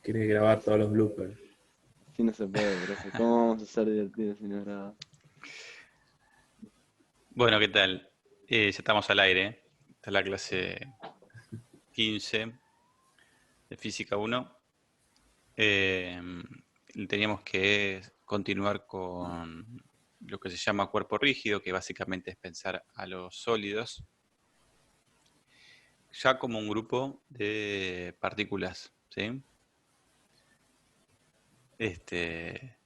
querés grabar todos los bloopers. Sí, no se puede, profe. ¿Cómo vamos a ser divertidos si no es grabado? Bueno, ¿qué tal? Ya estamos al aire. Esta es la clase 15 de Física 1. Eh, Teníamos que continuar con lo que se llama cuerpo rígido, que básicamente es pensar a los sólidos ya como un grupo de partículas, ¿sí? Este,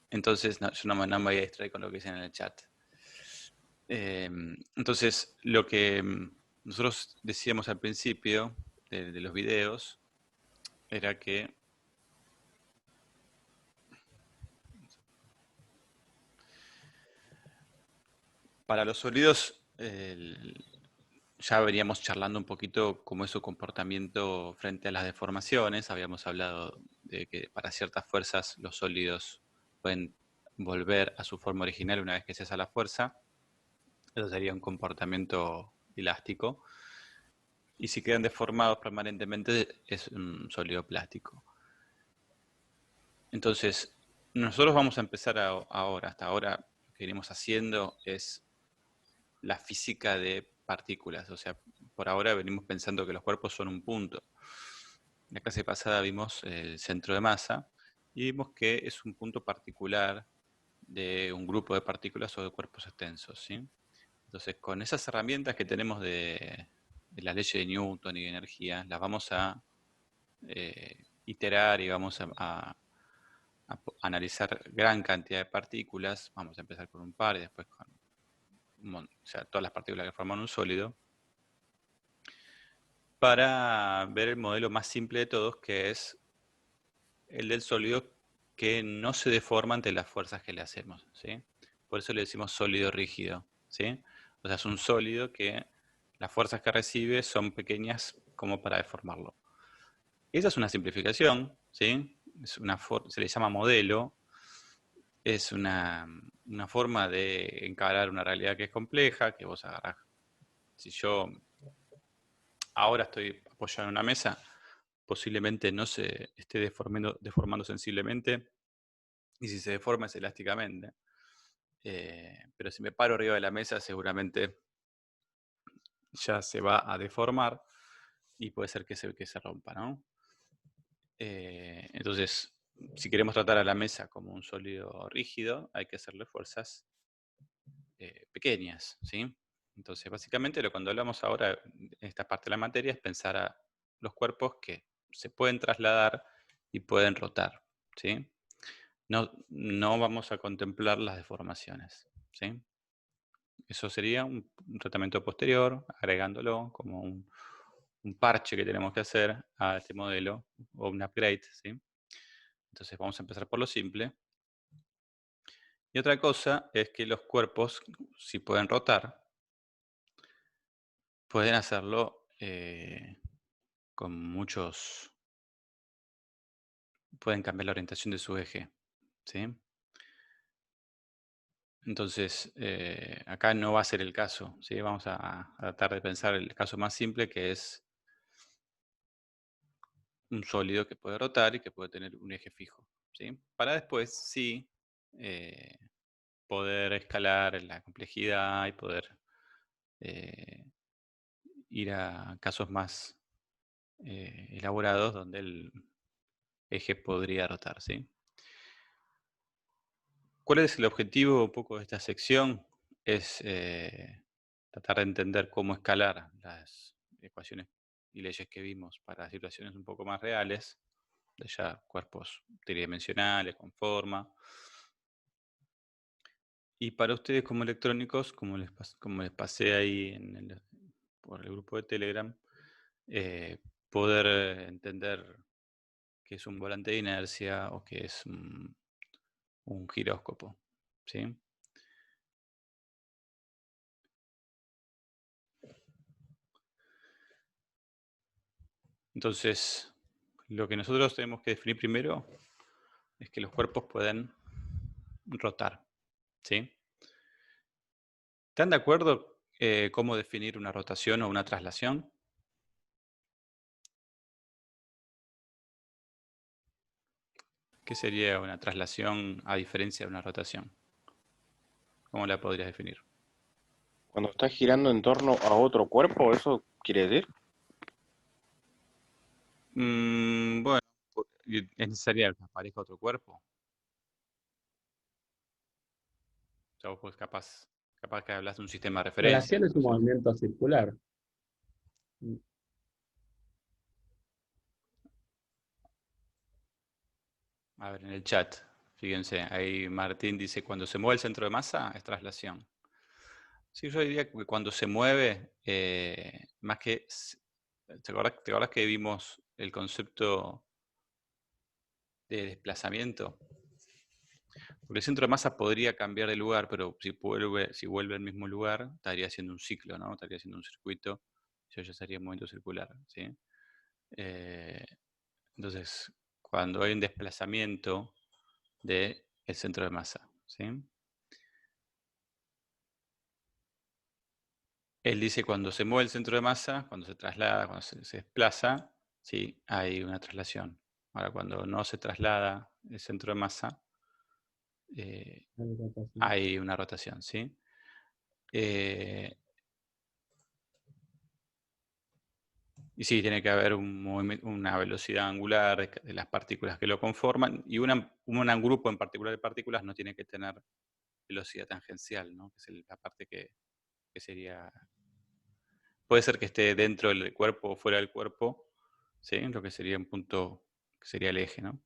entonces, yo no me voy a distraer con lo que dicen en el chat. Eh, entonces, lo que nosotros decíamos al principio de los videos era que para los sólidos ya veníamos charlando un poquito cómo es su comportamiento frente a las deformaciones. Habíamos hablado de que para ciertas fuerzas los sólidos pueden volver a su forma original una vez que cesa la fuerza. Eso sería un comportamiento elástico. Y si quedan deformados permanentemente es un sólido plástico. Entonces, nosotros vamos a empezar ahora. Hasta ahora lo que venimos haciendo es la física de partículas. O sea, por ahora venimos pensando que los cuerpos son un punto. En la clase pasada vimos el centro de masa y vimos que es un punto particular de un grupo de partículas o de cuerpos extensos, ¿sí? Entonces, con esas herramientas que tenemos de la ley de Newton y de energía, las vamos a iterar y vamos a analizar gran cantidad de partículas. Vamos a empezar con un par y después con o sea, todas las partículas que forman un sólido, para ver el modelo más simple de todos, que es el del sólido que no se deforma ante las fuerzas que le hacemos, ¿sí? Por eso le decimos sólido rígido, ¿sí? O sea, es un sólido que las fuerzas que recibe son pequeñas como para deformarlo. Esa es una simplificación, ¿sí? Se le llama modelo, es una forma de encarar una realidad que es compleja, que vos agarrás. Si yo ahora estoy apoyado en una mesa, posiblemente no se esté deformando sensiblemente, y si se deforma es elásticamente. Pero si me paro arriba de la mesa, seguramente ya se va a deformar y puede ser que se rompa, ¿no? Entonces, si queremos tratar a la mesa como un sólido rígido, hay que hacerle fuerzas pequeñas, ¿sí? Entonces, básicamente, cuando hablamos ahora en esta parte de la materia es pensar a los cuerpos que se pueden trasladar y pueden rotar, ¿sí? No vamos a contemplar las deformaciones, ¿sí? Eso sería un tratamiento posterior, agregándolo como un parche que tenemos que hacer a este modelo, o un upgrade, ¿sí? Entonces vamos a empezar por lo simple. Y otra cosa es que los cuerpos, si pueden rotar, pueden hacerlo con muchos, pueden cambiar la orientación de su eje, ¿sí? Entonces, acá no va a ser el caso, ¿sí? Vamos a tratar de pensar el caso más simple, que es un sólido que puede rotar y que puede tener un eje fijo, ¿sí? Para después, sí, eh, poder escalar la complejidad y poder eh, ir a casos más elaborados donde el eje podría rotar, ¿sí? ¿Cuál es el objetivo un poco de esta sección? Es tratar de entender cómo escalar las ecuaciones y leyes que vimos para situaciones un poco más reales, de ya cuerpos tridimensionales, con forma. Y para ustedes como electrónicos, como les pasé ahí por el grupo de Telegram, eh, poder entender qué es un volante de inercia o qué es un giróscopo, ¿sí? Entonces, lo que nosotros tenemos que definir primero es que los cuerpos pueden rotar, ¿sí? ¿Están de acuerdo cómo definir una rotación o una traslación? ¿Qué sería una traslación a diferencia de una rotación? ¿Cómo la podrías definir? Cuando está girando en torno a otro cuerpo, ¿eso quiere decir? Bueno, es necesario que aparezca otro cuerpo. O sea, vos pues capaz que hablas de un sistema de referencia. Traslación es No un sé. movimiento circular. A ver, en el chat, fíjense, ahí Martín dice, cuando se mueve el centro de masa es traslación. Sí, yo diría que cuando se mueve, más que... te acordás que vimos el concepto de desplazamiento? Porque el centro de masa podría cambiar de lugar, pero si vuelve al mismo lugar, estaría haciendo un ciclo, ¿no? Estaría haciendo un circuito, eso ya sería un movimiento circular, ¿sí? Eh, entonces, cuando hay un desplazamiento del centro de masa, ¿sí? Él dice cuando se mueve el centro de masa, cuando se traslada, cuando se desplaza, sí, hay una traslación. Ahora, cuando no se traslada el centro de masa, hay una rotación, ¿sí? Y sí, tiene que haber una velocidad angular de las partículas que lo conforman y un grupo en particular de partículas no tiene que tener velocidad tangencial, ¿no? Que es la parte que sería... Puede ser que esté dentro del cuerpo o fuera del cuerpo, ¿sí? Lo que sería un punto, que sería el eje, ¿no?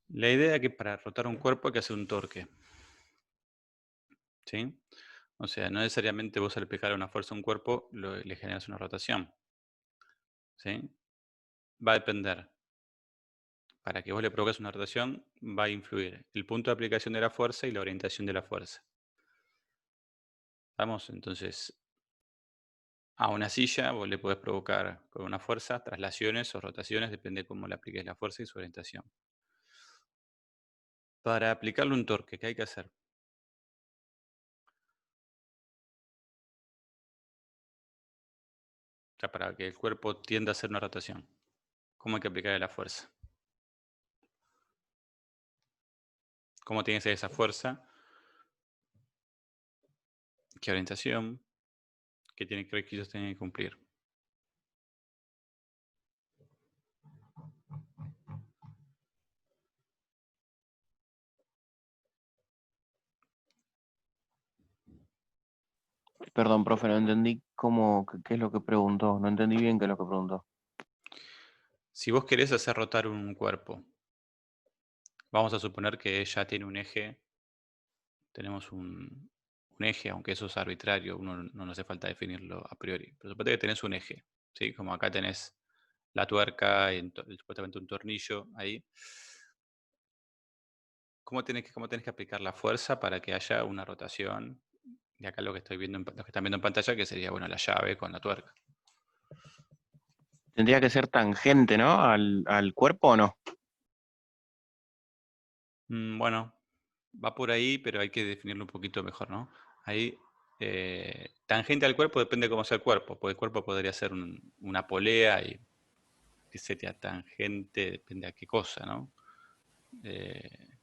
La idea es que para rotar un cuerpo hay que hacer un torque, ¿sí? O sea, no necesariamente vos al aplicar una fuerza a un cuerpo le generas una rotación, ¿sí? Va a depender. Para que vos le provoques una rotación, va a influir el punto de aplicación de la fuerza y la orientación de la fuerza. ¿Vamos? Entonces, a una silla vos le podés provocar con una fuerza traslaciones o rotaciones, depende de cómo le apliques la fuerza y su orientación. Para aplicarle un torque, ¿qué hay que hacer? O sea, para que el cuerpo tienda a hacer una rotación, ¿cómo hay que aplicarle la fuerza? ¿Cómo tiene que ser esa fuerza? ¿Qué orientación? ¿Qué requisitos tiene que cumplir? Perdón, profe, no entendí qué es lo que preguntó. No entendí bien qué es lo que preguntó. Si vos querés hacer rotar un cuerpo, vamos a suponer que ya tiene un eje, tenemos un eje, aunque eso es arbitrario, uno no nos hace falta definirlo a priori. Pero suponete que tenés un eje, ¿sí? Como acá tenés la tuerca y supuestamente un tornillo ahí. ¿Cómo tenés que aplicar la fuerza para que haya una rotación? Y acá lo que estoy viendo, lo que están viendo en pantalla, que sería, bueno, la llave con la tuerca. Tendría que ser tangente, ¿no? Al cuerpo o no. Bueno, va por ahí, pero hay que definirlo un poquito mejor, ¿no? Ahí, tangente al cuerpo depende de cómo sea el cuerpo, porque el cuerpo podría ser una polea y que sería tangente, depende a qué cosa, ¿no? Eh,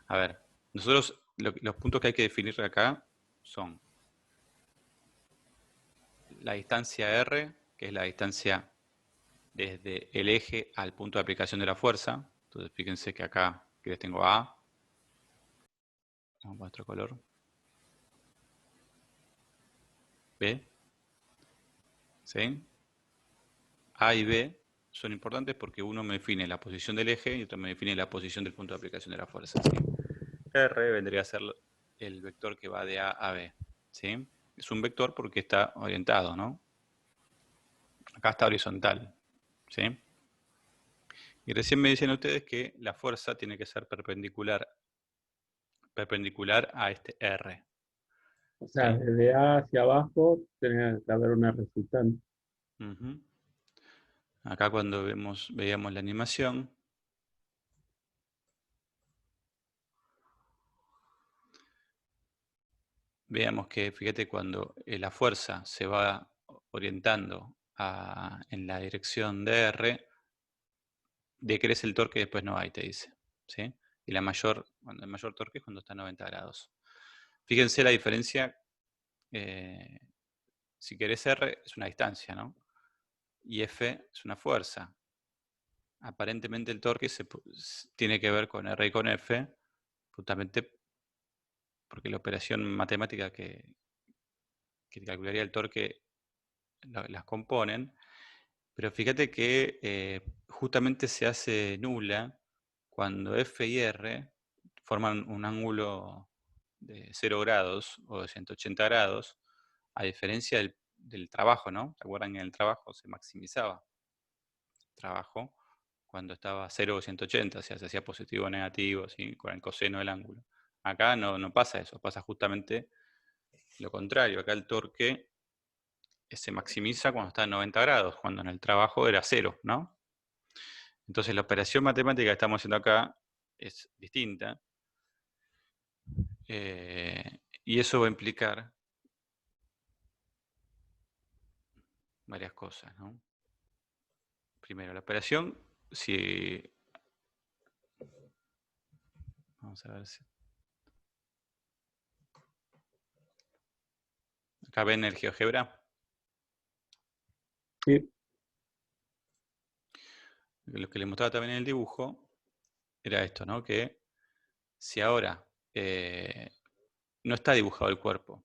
a ver, nosotros los puntos que hay que definir acá son la distancia R, que es la distancia desde el eje al punto de aplicación de la fuerza. Entonces fíjense que acá que les tengo A, vamos a otro color, B, ¿sí? A y B son importantes porque uno me define la posición del eje y otro me define la posición del punto de aplicación de la fuerza, ¿sí? R vendría a ser el vector que va de A a B, ¿sí? Es un vector porque está orientado, ¿no? Acá está horizontal, ¿sí? Y recién me dicen ustedes que la fuerza tiene que ser perpendicular a este R. O sea, ¿Sí? desde A hacia abajo tiene que haber una resultante. Uh-huh. Acá cuando veíamos la animación, veamos que, fíjate, cuando la fuerza se va orientando en la dirección de R, decrece el torque y después no hay, te dice. ¿Sí? Y el mayor torque es cuando está a 90 grados. Fíjense la diferencia. Si querés R es una distancia, ¿no? Y F es una fuerza. Aparentemente el torque tiene que ver con R y con F, justamente porque la operación matemática que calcularía el torque las componen. Pero fíjate que justamente se hace nula cuando F y R forman un ángulo de 0 grados o de 180 grados, a diferencia del trabajo, ¿no? ¿Se acuerdan que en el trabajo se maximizaba el trabajo cuando estaba 0 o 180, o sea, se hacía positivo o negativo, ¿sí? Con el coseno del ángulo? Acá no pasa eso, pasa justamente lo contrario. Acá el torque se maximiza cuando está a 90 grados, cuando en el trabajo era 0, ¿no? Entonces la operación matemática que estamos haciendo acá es distinta. Y eso va a implicar varias cosas, ¿no? Primero, la operación, si... Vamos a ver si... Acá ven el GeoGebra. Sí. Lo que les mostraba también en el dibujo era esto, ¿no? Que si ahora no está dibujado el cuerpo,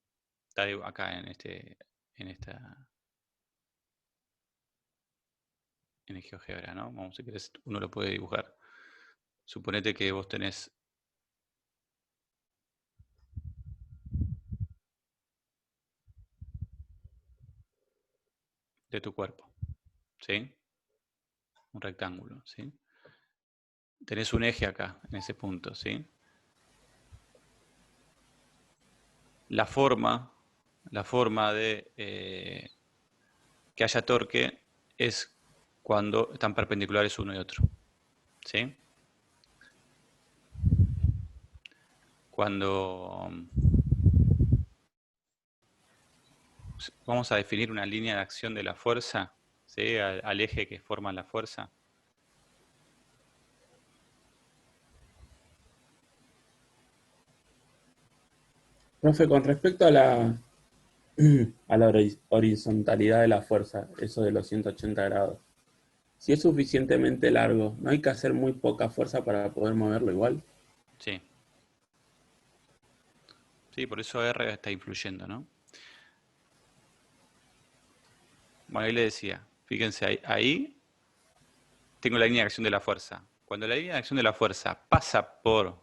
está acá en el GeoGebra, ¿no? Vamos, si querés, uno lo puede dibujar. Suponete que vos tenés de tu cuerpo, ¿sí? Un rectángulo, ¿sí? Tenés un eje acá, en ese punto, ¿sí? La forma de que haya torque es cuando están perpendiculares uno y otro, ¿sí? Cuando vamos a definir una línea de acción de la fuerza, ¿sí? Al eje que forma la fuerza. Profe, con respecto a la horizontalidad de la fuerza, eso de los 180 grados, si es suficientemente largo, ¿no hay que hacer muy poca fuerza para poder moverlo igual? Sí. Sí, por eso R está influyendo, ¿no? Bueno, ahí le decía, fíjense, ahí tengo la línea de acción de la fuerza. Cuando la línea de acción de la fuerza pasa por...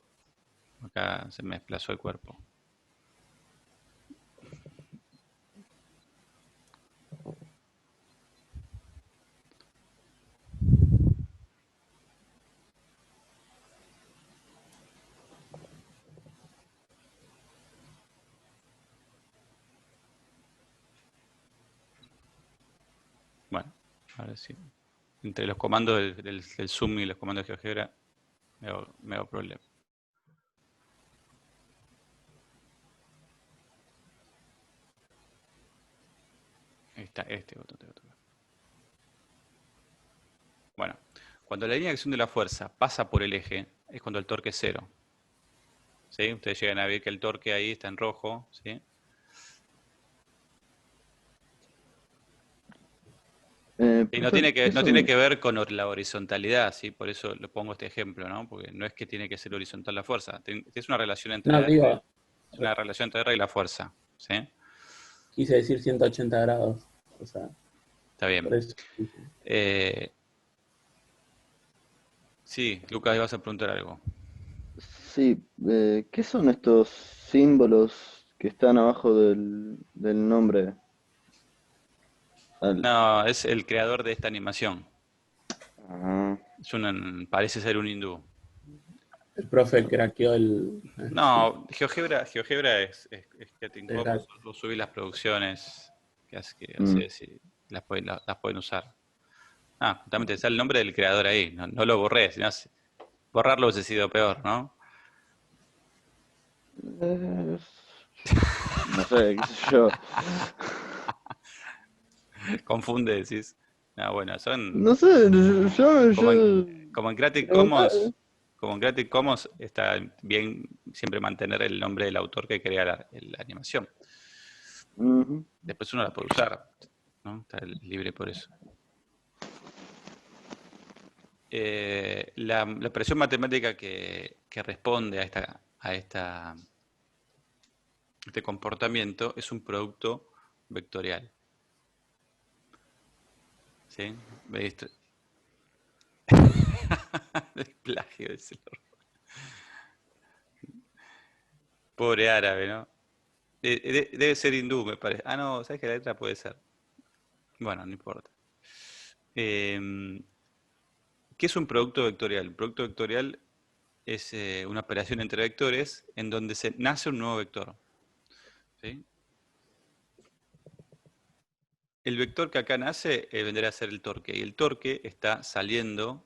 Acá se me desplazó el cuerpo. Bueno, ahora sí. Entre los comandos del zoom y los comandos de GeoGebra me hago problema. Ahí está, este botón tengo que tocar. Bueno, cuando la línea de acción de la fuerza pasa por el eje, es cuando el torque es 0. ¿Sí? Ustedes llegan a ver que el torque ahí está en rojo, ¿sí? Y no tiene que ver con la horizontalidad, ¿sí? Por eso le pongo este ejemplo, ¿no? Porque no es que tiene que ser horizontal la fuerza. Es una relación entre No, digo, R y la fuerza, ¿sí? quise decir 180 grados. O sea, Está bien. por eso. Sí, Lucas, ibas a preguntar algo. Sí, ¿qué son estos símbolos que están abajo del nombre? No, es el creador de esta animación. Ah, Parece ser un hindú. El profe craqueó el... No, GeoGebra es Getting Hop. Exacto. Vos subís las producciones que mm. haces y las pueden usar. Justamente está el nombre del creador ahí. No lo borré, sino borrarlo hubiese sido peor, ¿no? No sé, qué sé yo. Confunde, decís. No, bueno, son No sé, como yo como en Creative preguntaba. Commons, como en Creative Commons está bien siempre mantener el nombre del autor que crea la animación. Ujú. Después uno la puede usar, ¿no? Está libre por eso. La operación matemática que responde a este comportamiento es un producto vectorial. ¿Sí? ¿Veis? El plagio de ese pobre árabe, ¿no? Debe ser hindú, me parece. Ah, no, ¿sabes que la letra puede ser? Bueno, no importa. Em, ¿Qué es un producto vectorial? Un producto vectorial es una operación entre vectores en donde se nace un nuevo vector. ¿Sí? El vector que acá nace vendría a ser el torque, y el torque está saliendo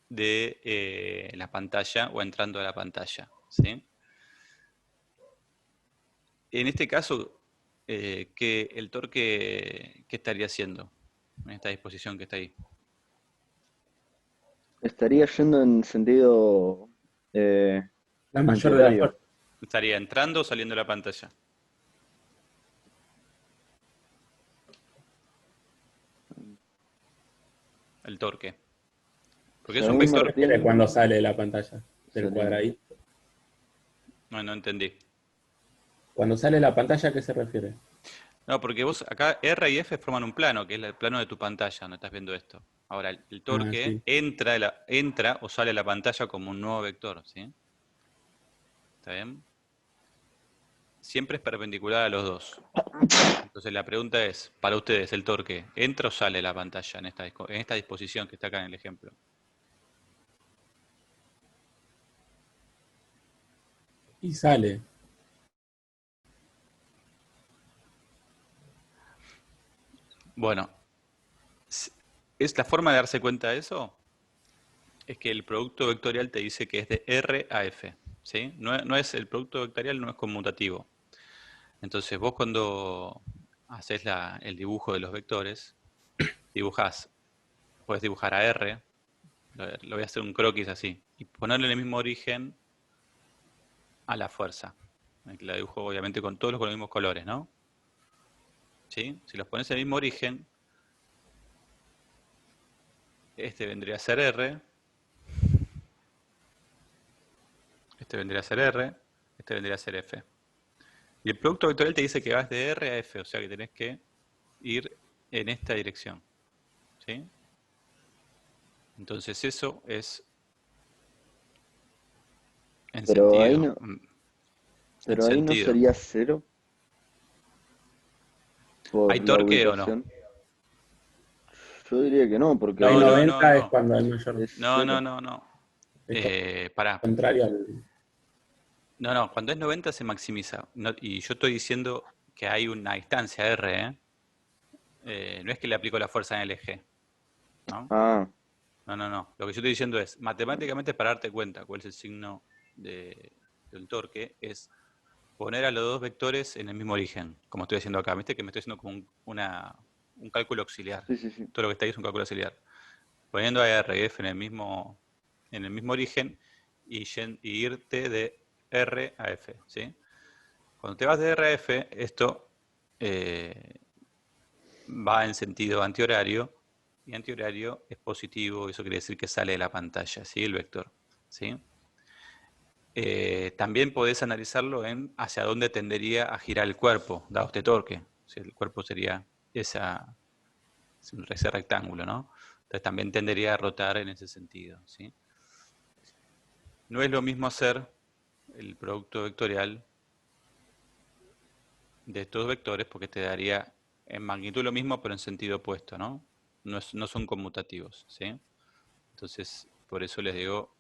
de la pantalla o entrando a la pantalla. ¿Sí? En este caso, el torque, ¿qué estaría haciendo en esta disposición que está ahí? estaría yendo en sentido La mayor de la antihorario. fuerza. Estaría entrando o saliendo de la pantalla. El torque. Porque Si es a un mí ¿Qué se vector. refiere Martín cuando sale de la pantalla del saliendo. cuadradito? No, no entendí. Cuando sale de la pantalla, ¿a qué se refiere? No, porque vos acá R y F forman un plano, que es el plano de tu pantalla, donde estás viendo esto. Ahora, el Ah, torque sí. entra o sale a la pantalla como un nuevo vector, ¿sí? ¿Está bien? Siempre es perpendicular a los dos. Entonces la pregunta es, para ustedes, ¿el torque entra o sale a la pantalla en esta disposición que está acá en el ejemplo? Y sale. Bueno, es la forma de darse cuenta de eso, es que el producto vectorial te dice que es de R a F, ¿sí? No es el producto vectorial, no es conmutativo. Entonces vos cuando haces el dibujo de los vectores, dibujás, puedes dibujar a R, lo voy a hacer un croquis así, y ponerle el mismo origen a la fuerza. La dibujo obviamente con todos con los mismos colores, ¿no? ¿Sí? Si los pones el mismo origen, este vendría a ser R, este vendría a ser R, este vendría a ser F. Y el producto vectorial te dice que vas de R a F, o sea que tenés que ir en esta dirección. ¿Sí? Entonces eso es en Pero ahí sentido. no, En pero ahí no sentido. sería cero ¿Hay por la torque o no? ubicación. Yo diría que no, porque Hay No, no, ahí no, 90 es no. cuando hay mayor. es No, no, cero. no, no. Es Pará. contrario al. No, no, cuando es 90 se maximiza. Y yo estoy diciendo que hay una distancia R, ¿eh? No es que le aplico la fuerza en el eje, ¿no? Ah, No, no, no. Lo que yo estoy diciendo es, matemáticamente para darte cuenta cuál es el signo del torque, es poner a los dos vectores en el mismo origen, como estoy haciendo acá. ¿Viste que me estoy haciendo como un cálculo auxiliar? sí, sí, sí. Todo lo que está ahí es un cálculo auxiliar. Poniendo a R y F en el mismo origen y irte de R a F, ¿sí? Cuando te vas de R a F, esto eh, va en sentido antihorario, y antihorario es positivo, eso quiere decir que sale de la pantalla, ¿sí? El vector, ¿sí? También podés analizarlo en hacia dónde tendería a girar el cuerpo, dado este torque. Si el cuerpo sería ese rectángulo, ¿no? Entonces también tendería a rotar en ese sentido, ¿sí? No es lo mismo hacer el producto vectorial de estos vectores porque te daría en magnitud lo mismo pero en sentido opuesto, ¿no? No son conmutativos, ¿sí? Entonces, por eso les digo,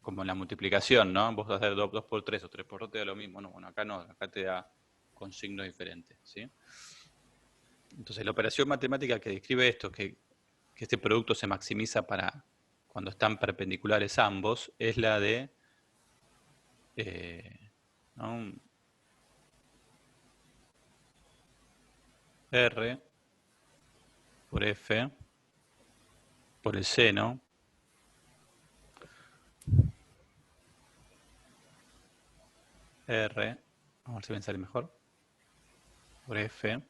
como en la multiplicación, ¿no? Vos vas a hacer 2 por 3 o 3 por 2 te da lo mismo. No, bueno, acá no, acá te da con signos diferentes, ¿sí? Entonces, la operación matemática que describe esto, que este producto se maximiza para cuando están perpendiculares ambos, es la de ¿no? R por F por el seno R, vamos a ver si me sale mejor, por F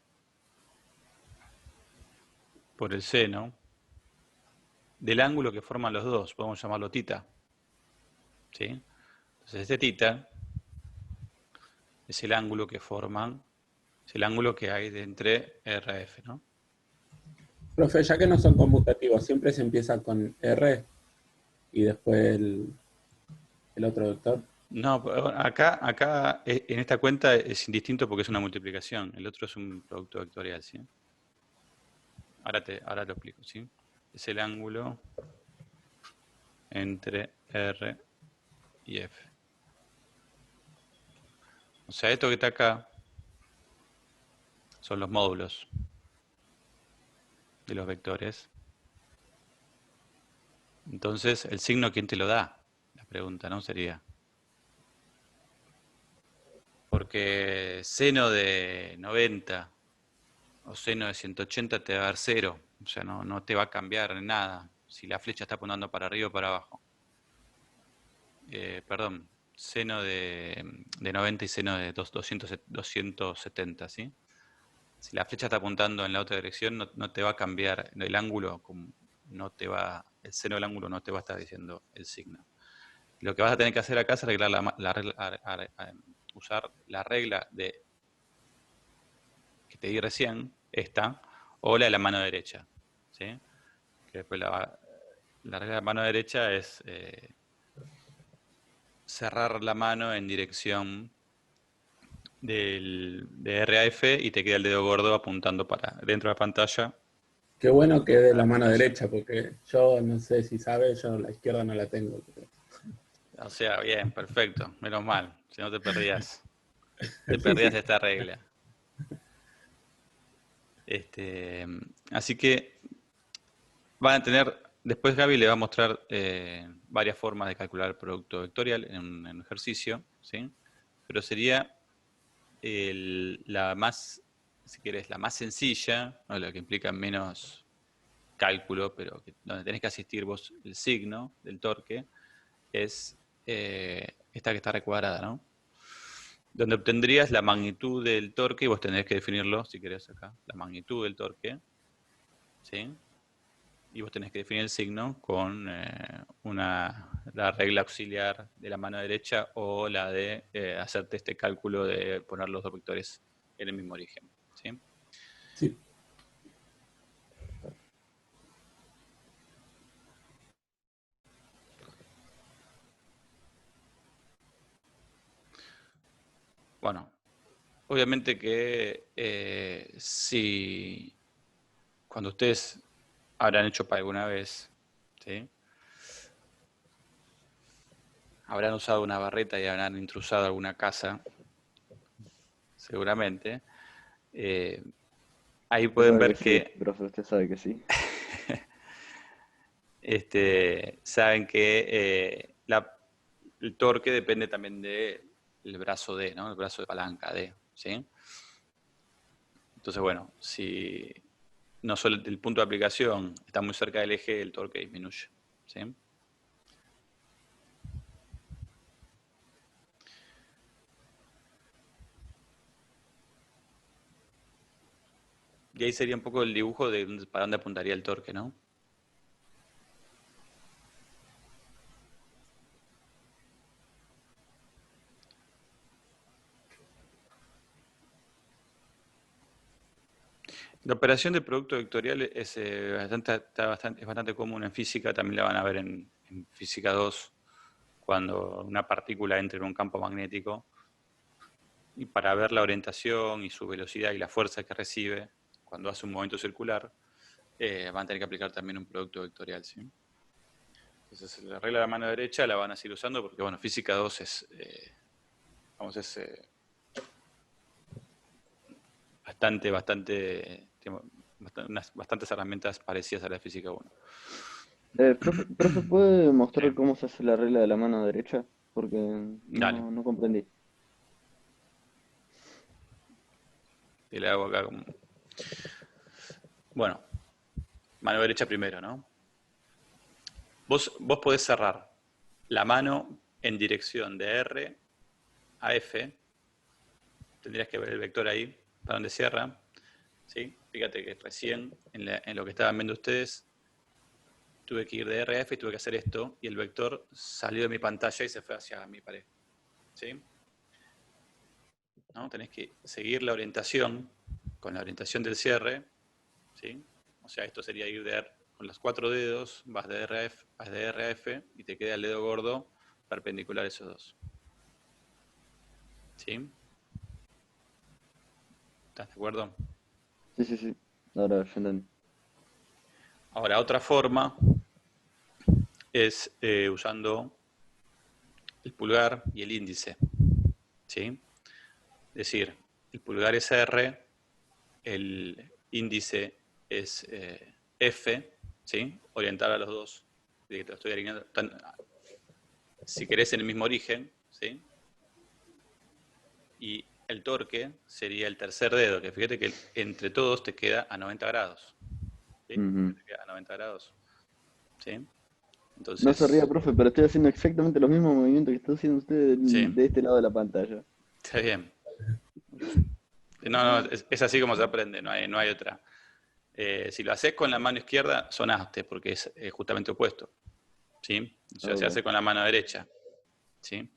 por el seno del ángulo que forman los dos, podemos llamarlo tita. ¿Sí? Entonces este tita es el ángulo que forman, es el ángulo que hay de entre R y F, ¿no? Profe, ya que no son conmutativos, siempre se empieza con R y después el otro vector. No, acá en esta cuenta es indistinto porque es una multiplicación. El otro es un producto vectorial, ¿sí? Ahora lo explico, ¿sí? Es el ángulo entre R y F. O sea, esto que está acá son los módulos de los vectores. Entonces, ¿el signo quién te lo da? La pregunta, ¿no? Sería. Porque seno de 90 o seno de 180 te va a dar 0. O sea, no te va a cambiar nada si la flecha está apuntando para arriba o para abajo. Perdón, seno de 90 y seno de 270, ¿sí? Si la flecha está apuntando en la otra dirección, no te va a cambiar el ángulo, el seno del ángulo no te va a estar diciendo el signo. Lo que vas a tener que hacer acá es arreglar usar la regla que te di recién, esta, o la de la mano derecha, ¿sí? Que después la regla de la mano derecha es cerrar la mano en dirección de R a F y te queda el dedo gordo apuntando para dentro de la pantalla. Qué bueno que de la mano derecha, porque yo no sé si sabe, yo la izquierda no la tengo. O sea, bien, perfecto, menos mal, si no te perdías Sí, sí. esta regla. Así que van a tener, después Gaby le va a mostrar varias formas de calcular el producto vectorial en un ejercicio, ¿sí? Pero sería la más, si querés, la más sencilla, ¿no? La que implica menos cálculo, pero donde tenés que asistir vos el signo del torque, es esta que está recuadrada, ¿no? Donde obtendrías la magnitud del torque y vos tendrías que definirlo, si querés acá, la magnitud del torque, ¿sí? Y vos tenés que definir el signo con la regla auxiliar de la mano derecha o la de hacerte este cálculo de poner los dos vectores en el mismo origen, ¿sí? Sí. Bueno, obviamente que si cuando ustedes habrán hecho para alguna vez, ¿sí? Habrán usado una barreta y habrán intrusado alguna casa, seguramente. Ahí Usted pueden sabe ver que sí, que profe, usted sabe que sí. saben que el torque depende también del brazo D, ¿no? El brazo de palanca D, ¿sí? Entonces, bueno, si no solo el punto de aplicación está muy cerca del eje, el torque disminuye, ¿sí? Y ahí sería un poco el dibujo de para dónde apuntaría el torque, ¿no? La operación de producto vectorial es bastante común en física, también la van a ver en física 2, cuando una partícula entra en un campo magnético, y para ver la orientación y su velocidad y la fuerza que recibe cuando hace un movimiento circular, van a tener que aplicar también un producto vectorial, ¿sí? Entonces la regla de la mano derecha la van a seguir usando porque, bueno, física 2 es tiene bastantes herramientas parecidas a la física 1. Profe, ¿puede Sí, mostrar cómo se hace la regla de la mano derecha? Porque dale, no comprendí. te la hago acá como... Bueno, Mano derecha primero, ¿no? Vos podés cerrar la mano en dirección de R a F. Tendrías que ver el vector ahí, para donde cierra. ¿Sí? Fíjate que recién, en lo que estaban viendo ustedes, tuve que ir de R a F y tuve que hacer esto, y el vector salió de mi pantalla y se fue hacia mi pared. ¿Sí? ¿No? Tenés que seguir la orientación, con la orientación del cierre. ¿Sí? O sea, esto sería ir con los 4 dedos, vas de R a F y te queda el dedo gordo perpendicular a esos dos. ¿Sí? ¿Estás de acuerdo? Sí. Ahora ya entendí. Ahora, otra forma es usando el pulgar y el índice. ¿Sí? Es decir, el pulgar es R, el índice es F, ¿sí? Orientar a los dos. Te lo estoy alineando. Si querés en el mismo origen, ¿sí? Y el torque sería el tercer dedo, que fíjate que entre todos te queda a 90 grados. ¿Sí? Te queda a 90 grados. ¿Sí? Entonces, No se ría, profe, pero estoy haciendo exactamente los mismos movimientos que está haciendo usted sí, de este lado de la pantalla. está bien. No, es así como se aprende, no hay otra. Si lo haces con la mano izquierda, sonaste, porque es justamente opuesto. ¿Sí? O sea, se hace con la mano derecha. ¿Sí?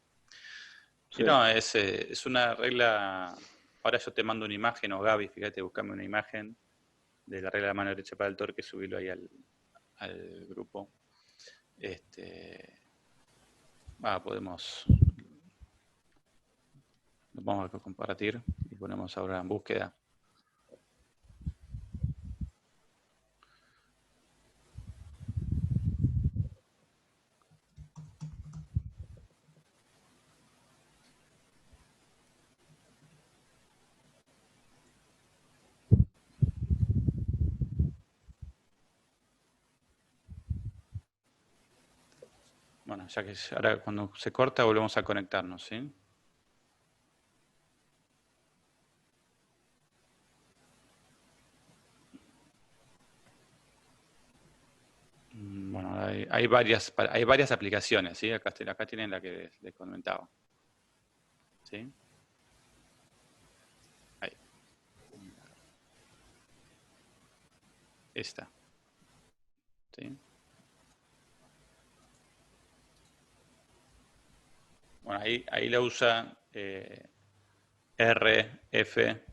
Sí. Y no, es una regla. Ahora yo te mando una imagen, o Gaby, fíjate, buscame una imagen de la regla de la mano derecha para el torque, subirlo ahí al grupo. Podemos. Lo vamos a compartir y ponemos ahora en búsqueda. Bueno, ya que ahora cuando se corta volvemos a conectarnos, ¿sí? Bueno, hay varias aplicaciones, ¿sí? Acá tienen la que les comentaba. ¿Sí? Ahí. Esta. ¿Sí? Bueno, ahí la usa R, F